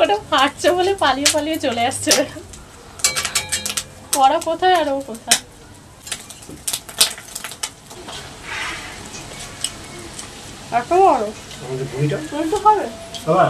ওটা ফাটছে বলে পালিয়ে পালিয়ে চলে আসছে। পড়া কোথায় আর ও কোথায়? এত বড় আমাদের ভূমিটা তুই তো খাবে বাবা।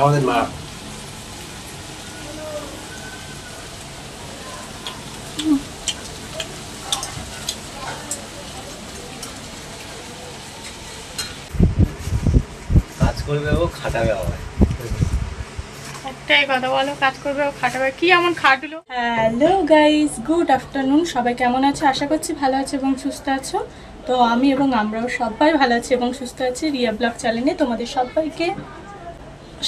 আমাদের মা কাজ করবে ও খাটাবে আবার। একটাই কথা বলো, কাজ করবে ও খাটাবে। কি এমন খাটলো? Hello guys, good afternoon. সবাই কেমন আছে? আশা করছি ভালো আছে এবং সুস্থ আছো। তো আমি এবং আমরাও সবাই ভালো আছি এবং সুস্থ আছি। রিয়া ব্লগ চ্যানেলে তোমাদের সবাইকে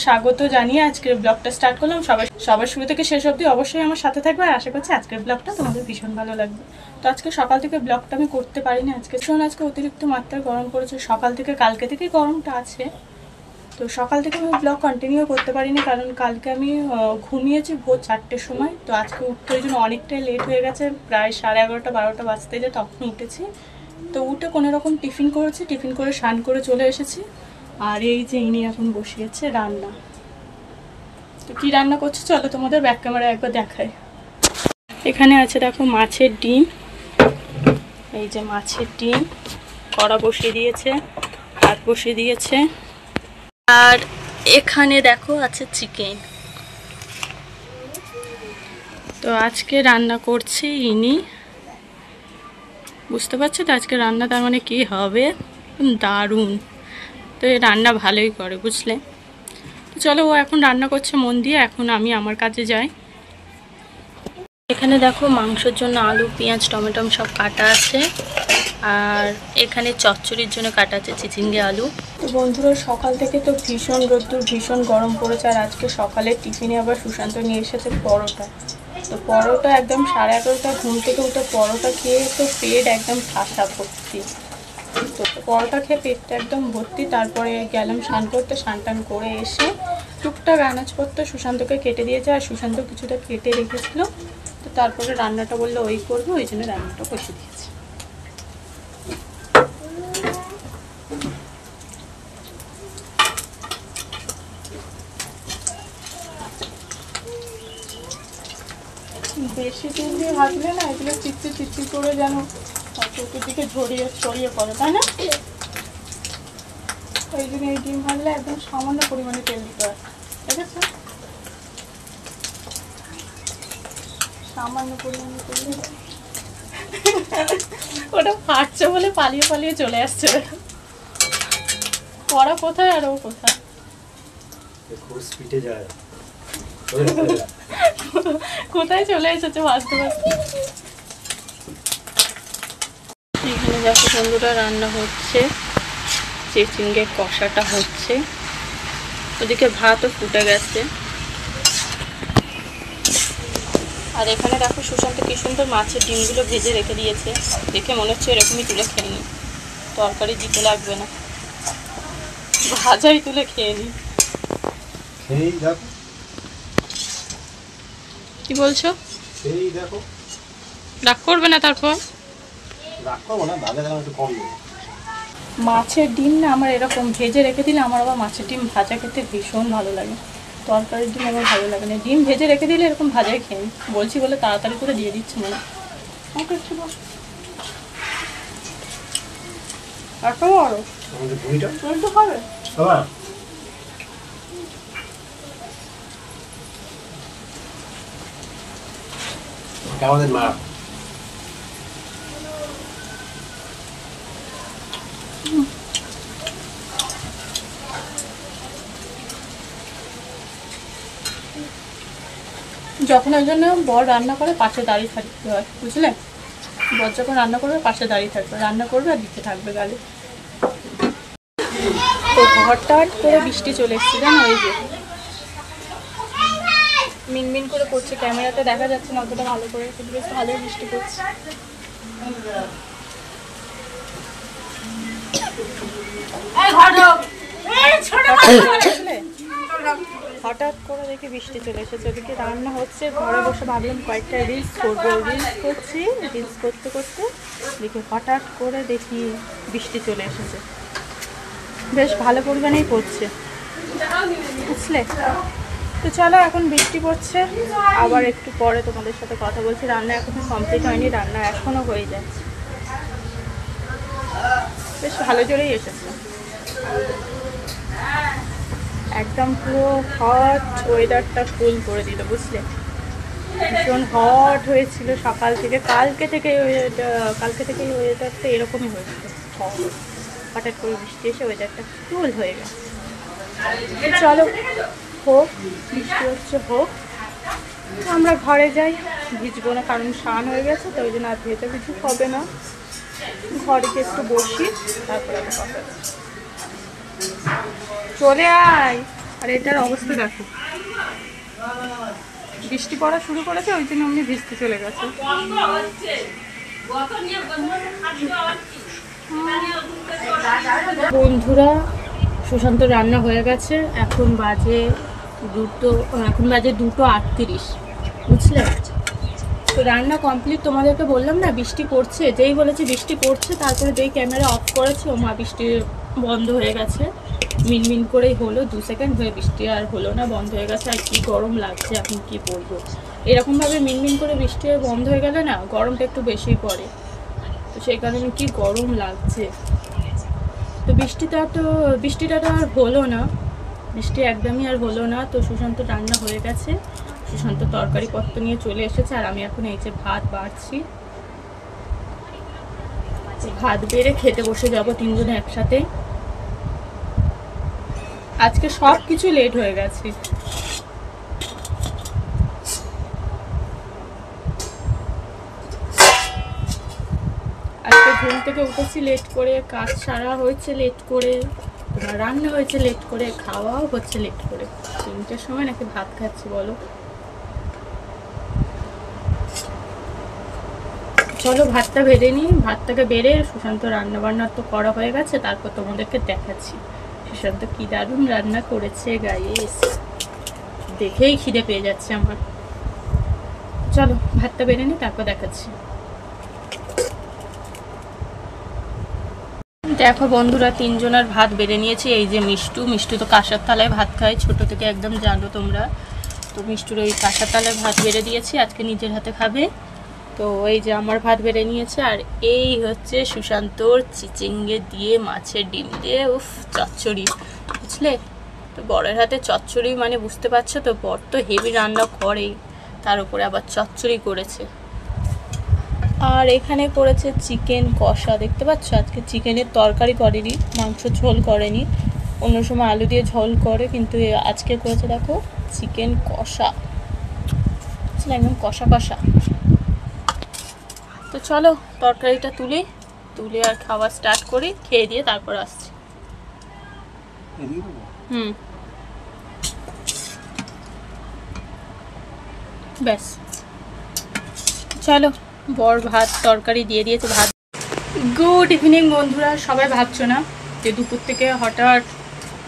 স্বাগত জানিয়ে আজকের ব্লগটা স্টার্ট করলাম। সবার শুরু থেকে শেষ অবধি অবশ্যই আমার সাথে থাকবে আর আশা করছি আজকের ব্লগটা তোমাদের ভীষণ ভালো লাগবে। তো আজকে সকাল থেকে ব্লগটা আমি করতে পারিনি। আজকে অতিরিক্ত মাত্রায় গরম পড়েছে। সকাল থেকে কালকে থেকেই গরমটা আছে। তো সকাল থেকে আমি ব্লগ কন্টিনিউ করতে পারিনি কারণ কালকে আমি ঘুমিয়েছি ভোর 4টের সময়। তো আজকে উঠতে ওই জন্য অনেকটাই লেট হয়ে গেছে, প্রায় 11:30 12টা বাজতে যায়, তখন উঠেছি। তো উঠে কোনো রকম টিফিন করেছি, টিফিন করে স্নান করে চলে এসেছি। আর এই যে ইনি এখন বসিয়েছে রান্না। তো কী রান্না করছে চলো তোমাদের ব্যাক ক্যামেরা একবার দেখাই। এখানে আছে দেখো মাছের ডিম, এই যে মাছের ডিম, কড়া বসিয়ে দিয়েছে, ভাত বসিয়ে দিয়েছে। আর এখানে দেখো আছে চিকেন। তো আজকে রান্না করছি ইনি, বুঝতে পারছো তো আজকে রান্না তার মানে কি হবে, দারুণ। তো এই রান্না ভালোই করে বুঝলে। তো চলো ও এখন রান্না করছে মন দিয়ে, এখন আমি আমার কাজে যাই। এখানে দেখো মাংসের জন্য আলু পেঁয়াজ টমেটো সব কাটা আছে, আর এখানে চচ্চড়ির জন্য কাটা আছে চিচিঙ্গে আলু। তো বন্ধুরা সকাল থেকে তো ভীষণ রোদ্দুর, ভীষণ গরম পড়েছে। আর আজকে সকালে টিফিনে আবার সুশান্ত নিয়ে এসেছে পরোটা। তো পরোটা একদম 11:30 ঘুম থেকে উঠে পরোটা খেয়ে তো পেট একদম ঠাসা ভর্তি। তো পরোটা খেয়ে পেটটা একদম ভর্তি। তারপরে গেলাম স্নান করতে, স্নান টান করে এসে টুকটাক আনাজপত্র সুশান্তকে কেটে দিয়েছে আর সুশান্ত কিছুটা কেটে রেখেছিল। তো তারপরে রান্নাটা বললো ওই করবে, ওই জন্য রান্নাটা বসে দিয়েছে। বেশি তেল দিয়ে ভাজলে না এগুলো চিটচিট চিটচিট করে যেন চতুর্দিকে ছড়িয়ে পড়ে, তাই না? ওই জন্য এই ডিম ভাজলে একদম সামান্য পরিমাণে তেল দিতে হয়, ঠিক আছে? সামান্য পরিমাণে তেল দিতে। ওটা ফাটছে বলে পালিয়ে পালিয়ে চলে আসছে। পড়া কোথায় আর ও কোথায়? কোথায় চলে এসেছে ভাজতে ভাজতে। এখানে দেখো বন্ধুরা রান্না হচ্ছে, চিচিঙ্গে কষাটা হচ্ছে, ওদিকে ভাতও ফুটে গেছে। আর এখানে দেখো সুশান্ত কি সুন্দর মাছের ডিমগুলো ভেজে রেখে দিয়েছে, দেখে মনে হচ্ছে এরকমই তুলে খেয়ে নিই, তরকারি দিতে লাগবে না, ভাজাই তুলে খেয়ে নিই। কি বলছো? রাগ করবে না? তারপর মাছের ডিম না আমার এরকম ভেজে রেখে দিলে, আমার আবার মাছের ডিম ভাজা খেতে ভীষণ ভালো লাগে। তরকারির ডিম আমার ভালো লাগে না, ডিম ভেজে রেখে দিলে এরকম ভাজাই খেয়ে বলছি বলে তাড়াতাড়ি করে দিয়ে দিচ্ছি মনে। আমাকে একটু এত বড় তুই তো খাবে আমাদের মা। যখন ওই জন্য বর রান্না করে পাশে দাঁড়িয়ে থাকতে হয়, বুঝলে? বর যখন রান্না করবে পাশে দাঁড়িয়ে থাকবে, রান্না করবে আর দিতে থাকবে গালে। তো হঠাৎ করে বৃষ্টি চলে এসছে জানো, ওই যে মিনমিন করে পড়ছে, ক্যামেরাতে দেখা যাচ্ছে না অতটা ভালো করে, কিন্তু বেশ ভালোই বৃষ্টি পড়ছে। হঠাৎ করে দেখি বৃষ্টি চলে এসেছে, ওদিকে রান্না হচ্ছে, ঘরে বসে ভাবলাম কয়েকটা রিলস করবো, রিলস করছি, রিলস করতে করতে দেখি হঠাৎ করে দেখি বৃষ্টি চলে এসেছে, বেশ ভালো পরিমাণেই পড়ছে, বুঝলে। তো চলো, এখন বৃষ্টি পড়ছে, আবার একটু পরে তোমাদের সাথে কথা বলছি। রান্না এখনো কমপ্লিট হয়নি, রান্না এখনও হয়ে যাচ্ছে, বেশ ভালো জোরেই এসেছে, একদম পুরো হট ওয়েদারটা ফুল করে দিল, বুঝলে। ভীষণ হট হয়েছিল সকাল থেকে, কালকে থেকে ওয়েদারটা এরকমই হয়েছিল, হঠাৎ করে বৃষ্টি এসে ওয়েদারটা ফুল হয়ে গেছে। চলো, হোক, বৃষ্টি হচ্ছে হোক, আমরা ঘরে যাই, ভিজবো না, কারণ স্নান হয়ে গেছে, তো ওই জন্য আর ভেজা কিছু হবে না, ঘরে গিয়ে একটু বসি, তারপরে কথা হবে। চলে আয়। আর এটার অবস্থা দেখো, বৃষ্টি পড়া শুরু করেছে, ওই জন্য অমনি ভিজতে চলে গেছে। বন্ধুরা, সুশান্ত রান্না হয়ে গেছে, এখন বাজে 2:38, বুঝলে। তো রান্না কমপ্লিট, তোমাদেরকে বললাম না বৃষ্টি পড়ছে, যেই বলেছি বৃষ্টি পড়ছে, তারপরে যেই ক্যামেরা অফ করেছি, ও মা বৃষ্টি বন্ধ হয়ে গেছে, মিনমিন করেই হলো, 2 সেকেন্ড হয়ে বৃষ্টি আর হলো না, বন্ধ হয়ে গেছে। আর কি গরম লাগছে, এখন কি বলবো, এরকমভাবে মিনমিন করে বৃষ্টি হয়ে বন্ধ হয়ে গেলে না গরমটা একটু বেশিই পড়ে, তো সেই কারণে কি গরম লাগছে। তো বৃষ্টিটা তো আর হলো না, বৃষ্টি একদমই আর হলো না। তো সুশান্ত রান্না হয়ে গেছে, সুশান্ত তরকারি পত্র নিয়ে চলে এসেছে, আর আমি এখন এই যে ভাত বাড়ছি, ভাত বেড়ে খেতে বসে যাব তিনজনে একসাথে। আজকে সব কিছু লেট হয়ে গেছে, আজকে ঘুম থেকে উঠেছি লেট করে, কাজ সারা হয়েছে লেট করে, তোমার রান্না হয়েছে লেট করে, খাওয়াও হচ্ছে লেট করে, 3টের সময় নাকি ভাত খাচ্ছি বলো। চলো ভাতটা বেড়ে নিই, ভাতটাকে বেড়ে সুশান্ত রান্না বান্না তো করা হয়ে গেছে, তারপর তোমাদেরকে দেখাচ্ছি সুশান্ত কি দারুণ রান্না করেছে, গাইস দেখেই খিদে পেয়ে যাচ্ছে আমার। চলো ভাতটা বেড়ে নিই, তারপর দেখাচ্ছি। দেখো বন্ধুরা, 3 জনের ভাত বেড়ে নিয়েছি, এই যে মিষ্টু তো কাঁসার থালায় ভাত খায়, ছোট থেকে একদম জানো তোমরা, তো মিষ্টুর ওই কাঁসার থালায় ভাত বেড়ে দিয়েছি, আজকে নিজের হাতে খাবে। তো এই যে আমার ভাত বেড়ে নিয়েছে, আর এই হচ্ছে সুশান্তর চিচিঙ্গে দিয়ে মাছের ডিম দিয়ে উফ চচ্চড়ি, বুঝলে। তো বরের হাতে চচ্চড়ি মানে বুঝতে পারছো তো, বর তো হেভি রান্না করে, তার উপরে আবার চচ্চড়ি করেছে। আর এখানে করেছে চিকেন কষা, দেখতে পাচ্ছ, আজকে চিকেনের তরকারি করেনি, মাংস ঝোল করেনি, অন্য সময় আলু দিয়ে ঝোল করে, কিন্তু আজকে করেছে দেখো চিকেন কষা, একদম কষা কষা। তো চলো তরকারিটা তুলে আর খাওয়া স্টার্ট করি, খেয়ে দিয়ে তারপর আসছি। ব্যাস, চলো। বর ভাত তরকারি দিয়ে দিয়েছে, ভাত। গুড ইভিনিং বন্ধুরা, সবাই ভাবছো না যে দুপুর থেকে হঠাৎ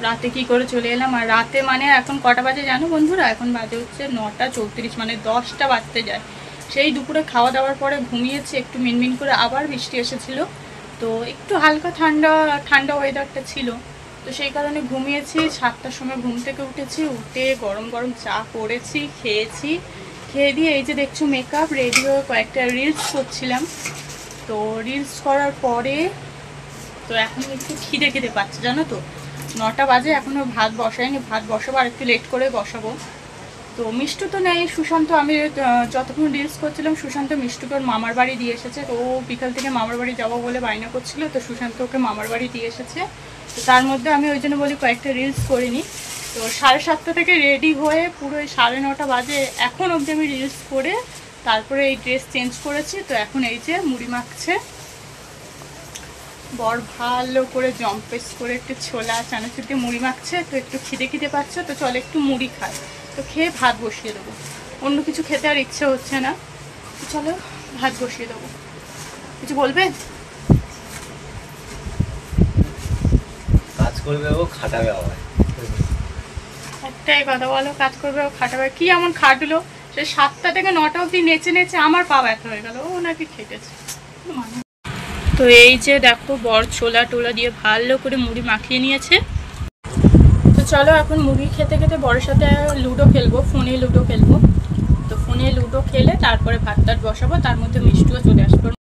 রাতে কি করে চলে এলাম। আর রাতে মানে এখন কটা বাজে জানো বন্ধুরা, এখন বাজে হচ্ছে 9:34, মানে 10টা বাজতে যায়। সেই দুপুরে খাওয়া দাওয়ার পরে ঘুমিয়েছি একটু মিনমিন করে, আবার বৃষ্টি এসেছিল, তো একটু হালকা ঠান্ডা ওয়েদারটা ছিল, তো সেই কারণে ঘুমিয়েছি। 7টার সময় ঘুম থেকে উঠেছি, উঠে গরম গরম চা করেছি, খেয়ে দিয়ে এই যে দেখছো মেকআপ রেডি হয়ে কয়েকটা রিলস করছিলাম। তো রিলস করার পরে তো এখন একটু খিদে পাচ্ছে জানো তো, 9টা বাজে, এখনও ভাত বসাইনি, ভাত বসাবো, আর একটু লেট করে বসাবো। তো মিষ্টু তো নেই, সুশান্ত, আমি যতক্ষণ রিলস করছিলাম সুশান্ত মিষ্টুকে ওর মামার বাড়ি দিয়ে এসেছে, তো ও বিকাল থেকে মামার বাড়ি যাবো বলে বায়না করছিল, তো সুশান্ত ওকে মামার বাড়ি দিয়ে এসেছে। তো তার মধ্যে আমি ওই জন্য বলি কয়েকটা রিলস করিনি। তো 7:30 থেকে রেডি হয়ে পুরো 9:30 বাজে এখন অবধি আমি রিলস করে তারপরে এই ড্রেস চেঞ্জ করেছি। তো এখন এই যে মুড়ি মাখছে বর, ভালো করে জম্পেস করে একটু ছোলা চানাচুর দিয়ে মুড়ি মাখছে। তো একটু খিদে পাচ্ছে, তো চলে একটু মুড়ি খায়, তো খেয়ে ভাত বসিয়ে দেবো, অন্য কিছু খেতে আর ইচ্ছে হচ্ছে না, তো চলো ভাত বসিয়ে দেবো। কিছু বলবে? কাজ করবে ও, খাটাবে আবার। একটাই কথা বলো, কাজ করবে ও খাটাবে, কি এমন খাটলো সে 7টা থেকে 9টা অবধি নেচে নেচে আমার পা ব্যথা হয়ে গেল, ও নাকি খেটেছে। তো এই যে দেখো বর ছোলা টোলা দিয়ে ভালো করে মুড়ি মাখিয়ে নিয়েছে। তো চলো এখন মুড়ি খেতে খেতে বরের সাথে লুডো খেলবো, ফোনে লুডো খেলবো। তো ফোনে লুডো খেলে তারপরে ভাত টাত বসাবো, তার মধ্যে মিষ্টিও চলে আসবো।